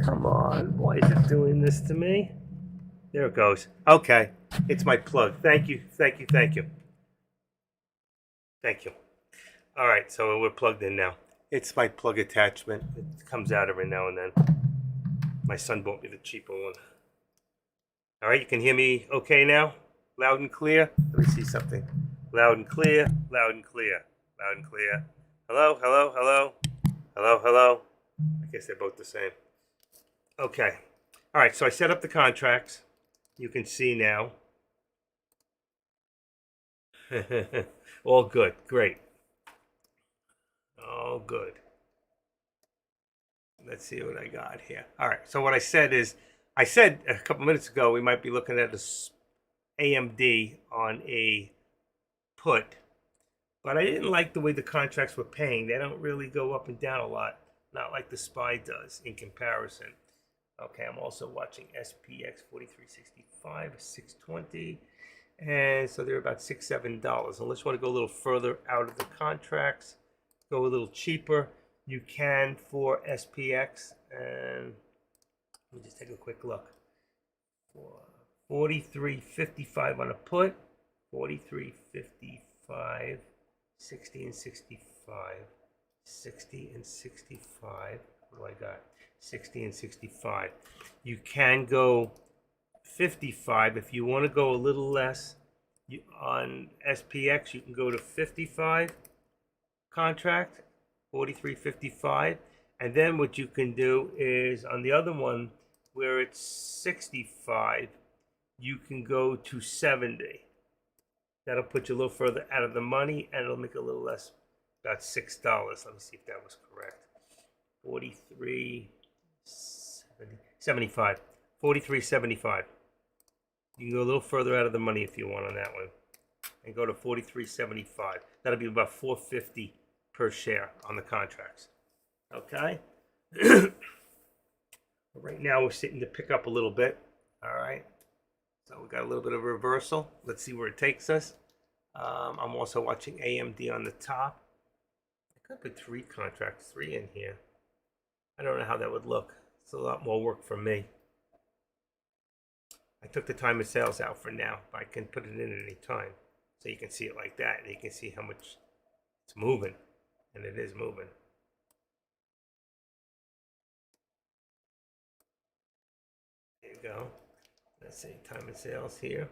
Come on, why is it doing this to me? There it goes. Okay, it's my plug. Thank you, thank you, thank you, thank you. All right, so we're plugged in now. It's my plug attachment. It comes out every now and then. My son bought me the cheaper one. All right, you can hear me okay now? Loud and clear? Let me see something. Loud and clear, loud and clear, loud and clear. Hello, hello, hello, hello, hello. I guess they're both the same. Okay. All right, so I set up the contracts. You can see now. All good. Great. All good. Let's see what I got here. All right. So what I said is, I said a couple minutes ago we might be looking at a AMD on a put, but I didn't like the way the contracts were paying. They don't really go up and down a lot, not like the SPY does in comparison. Okay, I'm also watching SPX 4365, 620. And so they're about $6, $7. Unless you want to go a little further out of the contracts, go a little cheaper, you can for SPX. And let me just take a quick look. For 43.55 on a put, 43.55, 60 and 65, 60 and 65. What do I got? 60 and 65. You can go 55 if you want to go a little less. On SPX, you can go to 55 contract, 43.55, and then what you can do is on the other one where it's 65, you can go to 70. That'll put you a little further out of the money, and it'll make it a little less, about $6. Let me see if that was correct. 43.75. 43.75. You can go a little further out of the money if you want on that one, and go to 43.75. That'll be about $4.50 per share on the contracts. Okay. Right now we're sitting to pick up a little bit. All right. So we got a little bit of a reversal. Let's see where it takes us. I'm also watching AMD on the top. I could put 3 contracts, 3 in here. I don't know how that would look. It's a lot more work for me. I took the time of sales out for now, but I can put it in at any time. So you can see it like that, and you can see how much it's moving. And it is moving. There you go. Let's see, time of sales here.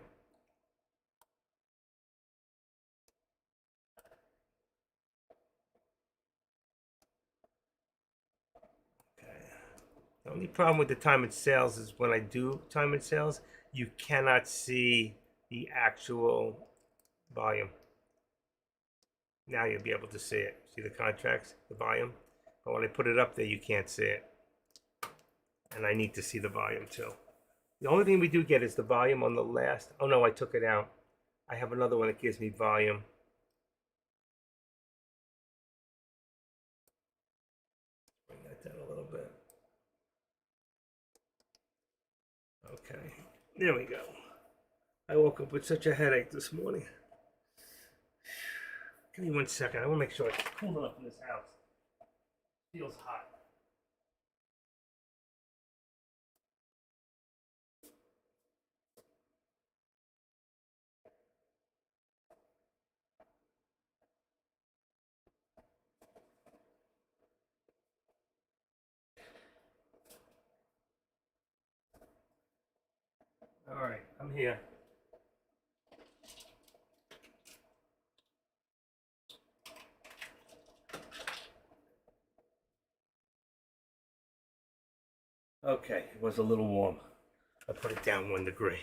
Okay. The only problem with the time and sales is when I do time and sales, you cannot see the actual volume. Now you'll be able to see it. See the contracts, the volume? But when I put it up there, you can't see it. And I need to see the volume too. The only thing we do get is the volume on the last. Oh no, I took it out. I have another one that gives me volume. Bring that down a little bit. Okay, there we go. I woke up with such a headache this morning. Give me 1 second. I want to make sure it's cool enough in this house. Feels hot. All right, I'm here. Okay, it was a little warm. I put it down 1 degree.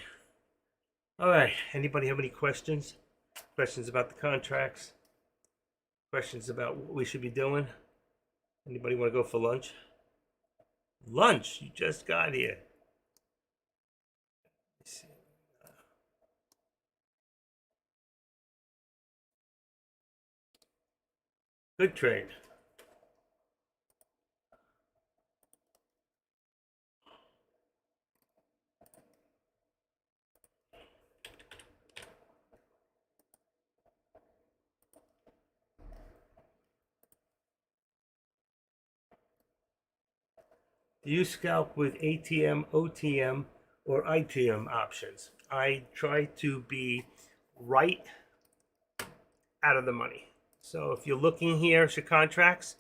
All right, anybody have any questions? Questions about the contracts? Questions about what we should be doing? Anybody want to go for lunch? Lunch? You just got here. Let's see. Good trade. Do you scalp with ATM, OTM, or ITM options? I try to be right out of the money. So if you're looking here at your contracts,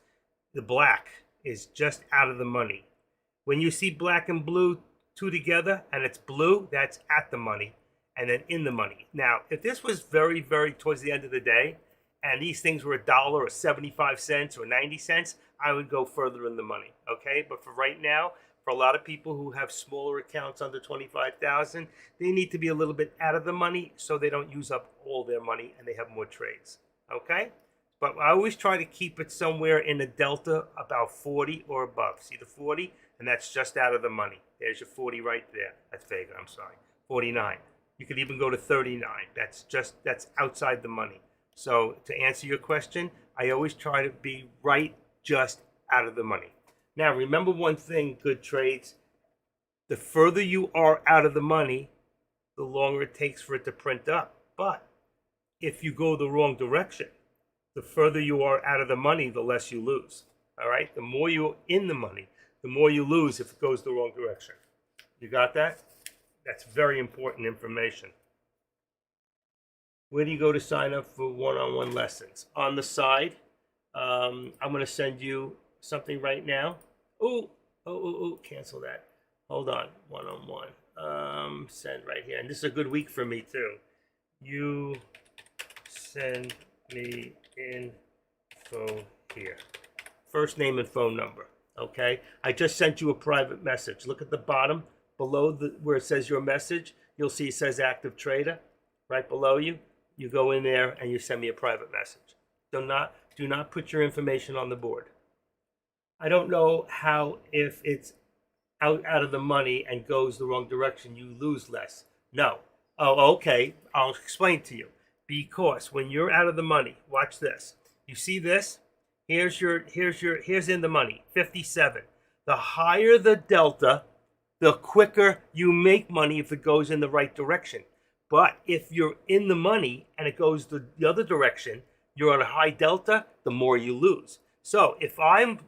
the black is just out of the money. When you see black and blue two together and it's blue, that's at the money and then in the money. Now, if this was very, very towards the end of the day and these things were $1 or 75 cents or 90 cents, I would go further in the money. Okay. But for right now, for a lot of people who have smaller accounts under 25,000, they need to be a little bit out of the money so they don't use up all their money and they have more trades. Okay. But I always try to keep it somewhere in the delta about 40 or above. See the 40? And that's just out of the money. There's your 40 right there. That's Vega, I'm sorry. 49. You could even go to 39. That's outside the money. So to answer your question, I always try to be right just out of the money. Now, remember one thing, good trades. The further you are out of the money, the longer it takes for it to print up. But if you go the wrong direction, the further you are out of the money, the less you lose. All right? The more you're in the money, the more you lose if it goes the wrong direction. You got that? That's very important information. Where do you go to sign up for one-on-one lessons? On the side, I'm going to send you something right now. Cancel that. Hold on, one-on-one. Send right here. And this is a good week for me, too. You send me info here. First name and phone number. Okay, I just sent you a private message. Look at the bottom below where it says your message. You'll see it says active trader right below you. You go in there and you send me a private message. Do not put your information on the board. I don't know how, if it's out of the money and goes the wrong direction, you lose less. No. Oh, okay. I'll explain to you. Because when you're out of the money, watch this. You see this? Here's in the money, 57. The higher the delta, the quicker you make money if it goes in the right direction. But if you're in the money and it goes the other direction, you're on a high delta, the more you lose. So if I'm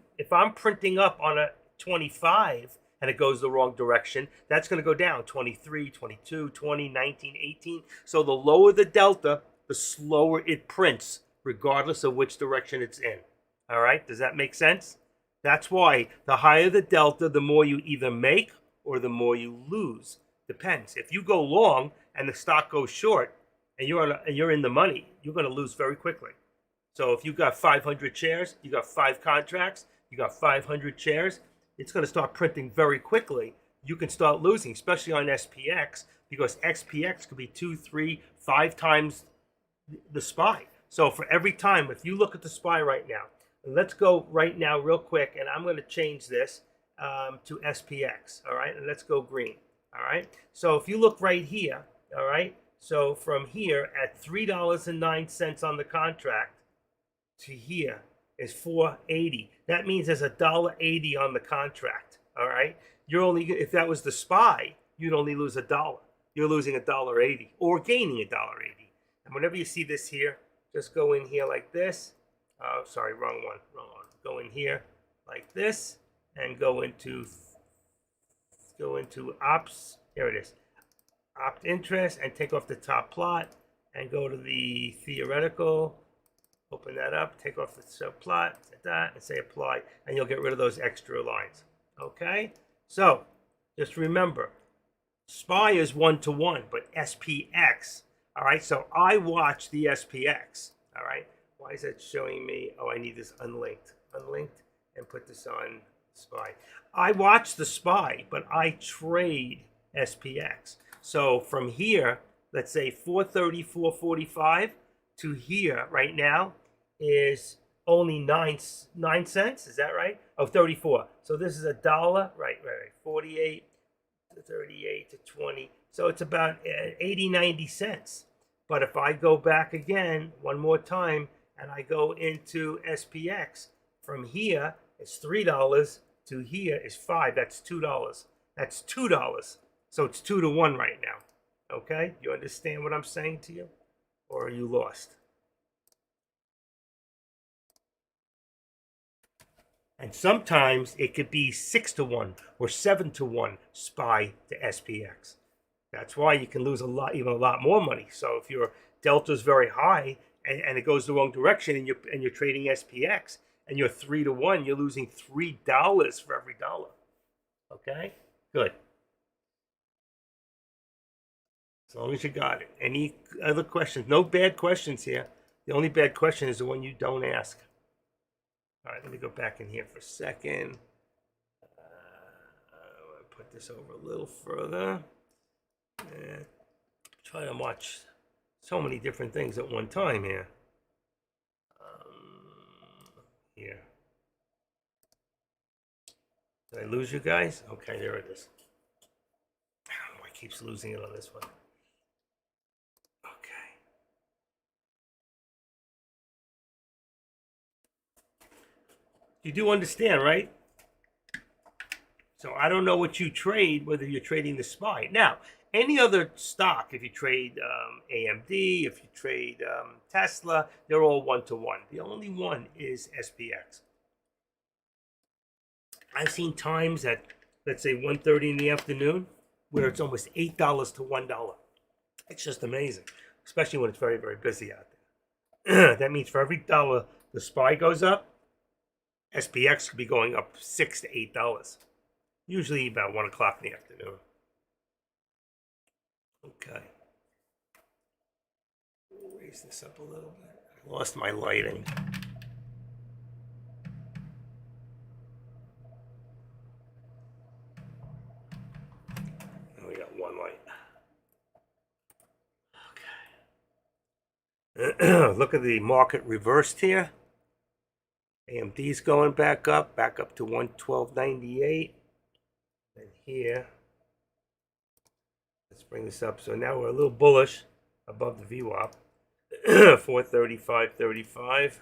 printing up on a 25 and it goes the wrong direction, that's going to go down 23, 22, 20, 19, 18. So the lower the delta, the slower it prints, regardless of which direction it's in. All right, does that make sense? That's why the higher the delta, the more you either make or the more you lose. Depends. If you go long and the stock goes short and you're in the money, you're going to lose very quickly. So if you got 500 shares, you got 5 contracts, you got 500 shares, it's going to start printing very quickly. You can start losing, especially on SPX, because XPX could be 2, 3, 5 times the SPY. So for every time, if you look at the SPY right now, let's go right now real quick, and I'm going to change this to SPX, all right? And let's go green, all right? So if you look right here, all right? So from here at $3.09 on the contract to here is $4.80. That means there's $1.80 on the contract, all right? You're only, if that was the SPY, you'd only lose $1. You're losing $1.80 or gaining $1.80. And whenever you see this here, just go in here like this. Oh, sorry, wrong one. Go in here like this and go into ops. Here it is. Opt interest and take off the top plot and go to the theoretical. Open that up, take off the subplot, and say apply, and you'll get rid of those extra lines. Okay? So just remember, SPY is 1-to-1, but SPX. All right, so I watch the SPX. All right. Why is that showing me? Oh, I need this unlinked, and put this on SPY. I watch the SPY, but I trade SPX. So from here, let's say 430, 445 to here right now is only 9 cents. Is that right? Oh, 34. So this is $1. Right. 48 to 38 to 20. So it's about 80, 90 cents. But if I go back again one more time and I go into SPX, from here it's $3 to here is $5. That's $2. That's $2. So it's 2-to-1 right now. Okay? You understand what I'm saying to you? Or are you lost? And sometimes it could be 6 to 1 or 7 to 1 SPY to SPX. That's why you can lose a lot, even a lot more money. So if your delta is very high and it goes the wrong direction, and you're trading SPX and you're 3 to 1, you're losing $3 for every dollar. Okay, good. As long as you got it. Any other questions? No bad questions here. The only bad question is the one you don't ask. All right, let me go back in here for a second. Put this over a little further. Try to watch so many different things at one time here. Here. Did I lose you guys? Okay, there it is. I don't know why it keeps losing it on this one. Okay. You do understand, right? So I don't know what you trade, whether you're trading the SPY. Now, any other stock, if you trade AMD, if you trade Tesla, they're all 1 to 1. The only one is SPX. I've seen times at, let's say, 1:30 in the afternoon, where it's almost $8 to $1. It's just amazing, especially when it's very, very busy out there. That means for every dollar the SPY goes up, SPX could be going up $6 to $8. Usually about 1 o'clock in the afternoon. Okay. Raise this up a little bit. I lost my lighting. We got one light. Okay. Look at the market reversed here. AMD's going back up to 112.98. And here, let's bring this up. So now we're a little bullish above the VWAP. 435.35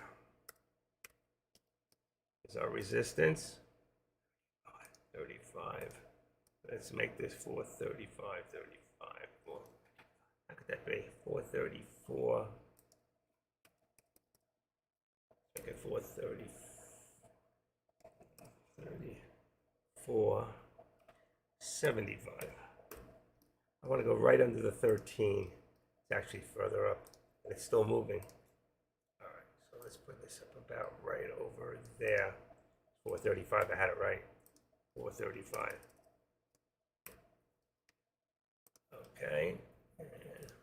is our resistance. 35. Let's make this 435.35. How could that be? 434. Make it 434.75. I want to go right under the 13. It's actually further up, and it's still moving. All right, so let's put this up about right over there. 435. I had it right. 435. Okay, and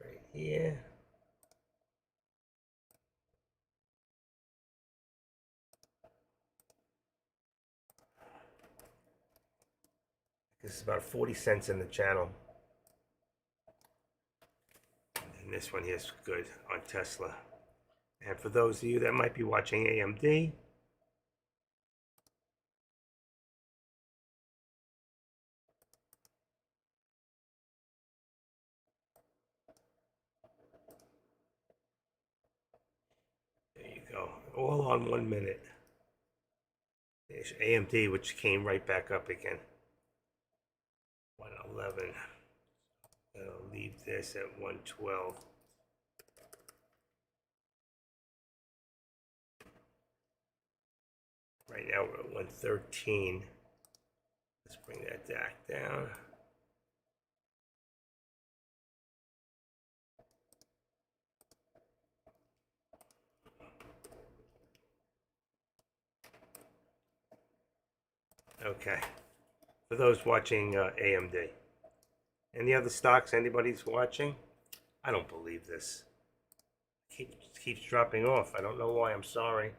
right here. This is about 40 cents in the channel. And this one here is good on Tesla. And for those of you that might be watching AMD, there you go. All on 1 minute. There's AMD, which came right back up again. 111. I'll leave this at 112. Right now we're at 113. Let's bring that back down. Okay. For those watching AMD. Any other stocks anybody's watching? I don't believe this. Keeps dropping off. I don't know why. I'm sorry.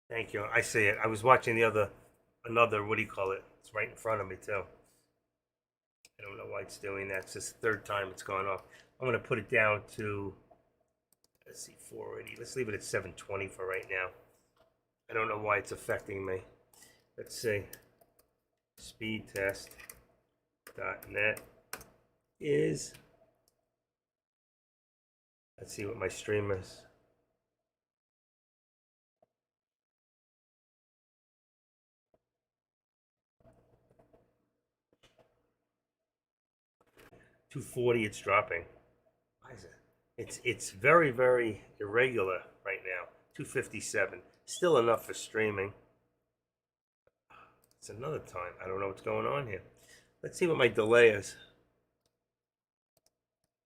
Thank you. I see it. I was watching another, what do you call it? It's right in front of me too. I don't know why it's doing that. It's just the third time it's gone off. I'm going to put it down to, let's see, 480. Let's leave it at 720 for right now. I don't know why it's affecting me. Let's see. Speedtest.net is, let's see what my stream is. $240, it's dropping. Why is it? It's very, very irregular right now. 257. Still enough for streaming. It's another time. I don't know what's going on here. Let's see what my delay is.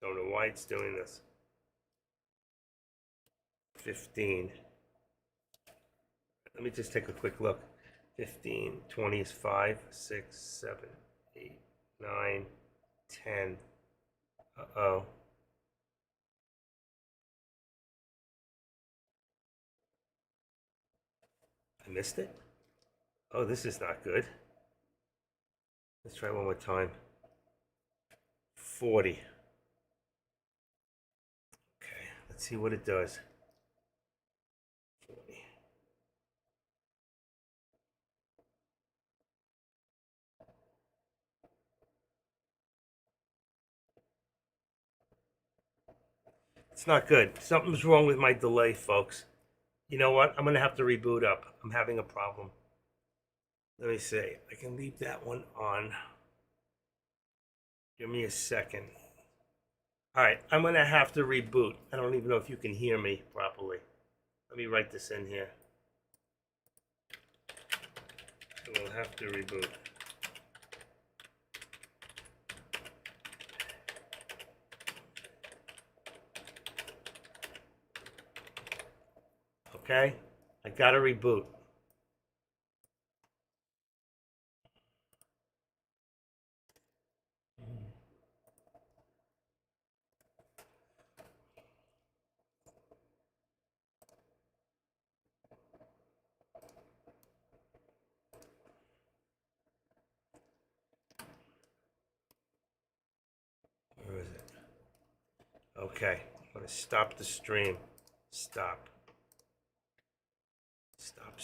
Don't know why it's doing this. 15. Let me just take a quick look. 15, 20 is 5, 6, 7, 8, 9, 10. Uh-oh. I missed it? Oh, this is not good. Let's try one more time. 40. Okay, let's see what it does. 40. It's not good. Something's wrong with my delay, folks. You know what? I'm going to have to reboot up. I'm having a problem. Let me see. I can leave that one on. Give me a second. All right, I'm going to have to reboot. I don't even know if you can hear me properly. Let me write this in here. We'll have to reboot. Okay? I got to reboot. Where is it? Okay. I'm going to stop the stream. Stop. Stop